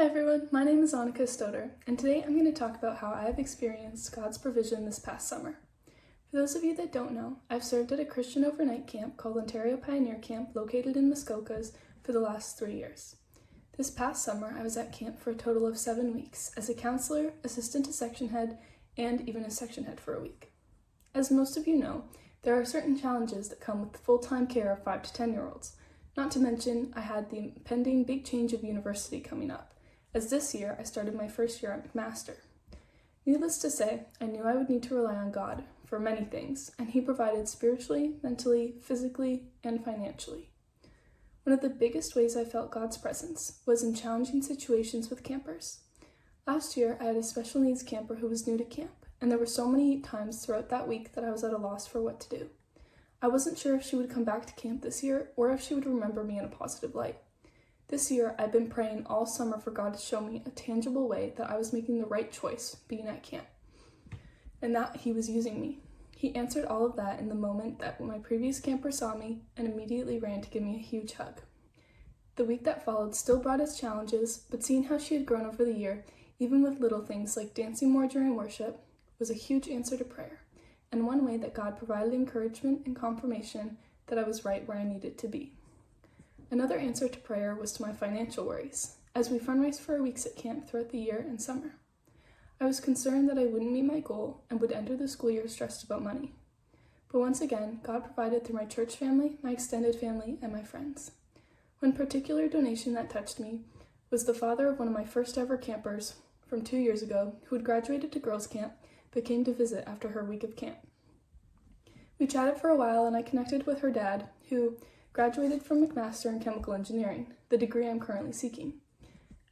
everyone, my name is Annika, and today I'm going to talk about how I have experienced God's provision this past summer. For those of you that don't know, I've served at a Christian overnight camp called Ontario Pioneer Camp located in Muskokas for the last 3 years. This past summer, I was at camp for a total of 7 weeks as a counselor, assistant to section head, and even a section head for a week. As most of you know, there are certain challenges that come with the full-time care of 5 to 10-year-olds. Not to mention, I had the impending big change of university coming up, as this year I started my first year at McMaster. Needless to say, I knew I would need to rely on God for many things, and He provided spiritually, mentally, physically, and financially. One of the biggest ways I felt God's presence was in challenging situations with campers. Last year, I had a special needs camper who was new to camp, and there were so many times throughout that week that I was at a loss for what to do. I wasn't sure if she would come back to camp this year or if she would remember me in a positive light. This year, I've been praying all summer for God to show me a tangible way that I was making the right choice being at camp, and that He was using me. He answered all of that in the moment that my previous camper saw me and immediately ran to give me a huge hug. The week that followed still brought us challenges, but seeing how she had grown over the year, even with little things like dancing more during worship, was a huge answer to prayer, and one way that God provided encouragement and confirmation that I was right where I needed to be. Another answer to prayer was to my financial worries, as we fundraised for our weeks at camp throughout the year and summer. I was concerned that I wouldn't meet my goal and would enter the school year stressed about money. But once again, God provided through my church family, my extended family, and my friends. One particular donation that touched me was the father of one of my first ever campers from 2 years ago who had graduated to girls' camp but came to visit after her week of camp. We chatted for a while and I connected with her dad, who graduated from McMaster in chemical engineering, the degree I'm currently seeking.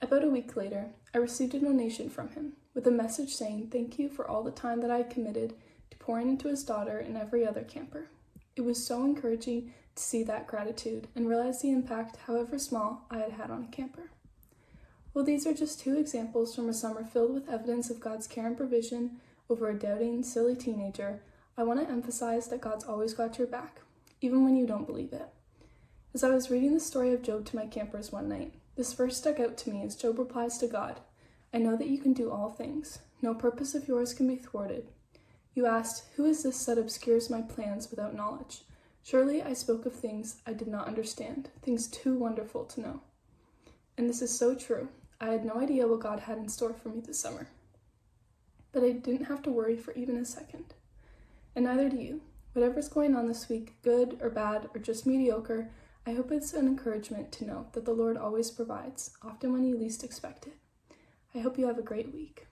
About a week later, I received a donation from him with a message saying thank you for all the time that I had committed to pouring into his daughter and every other camper. It was so encouraging to see that gratitude and realize the impact, however small, I had had on a camper. Well, these are just 2 examples from a summer filled with evidence of God's care and provision over a doubting, silly teenager. I want to emphasize that God's always got your back, even when you don't believe it. As I was reading the story of Job to my campers one night, this verse stuck out to me as Job replies to God, "I know that you can do all things. No purpose of yours can be thwarted. You asked, 'Who is this that obscures my plans without knowledge?' Surely I spoke of things I did not understand, things too wonderful to know." And this is so true. I had no idea what God had in store for me this summer. But I didn't have to worry for even a second. And neither do you. Whatever's going on this week, good or bad or just mediocre, I hope it's an encouragement to know that the Lord always provides, often when you least expect it. I hope you have a great week.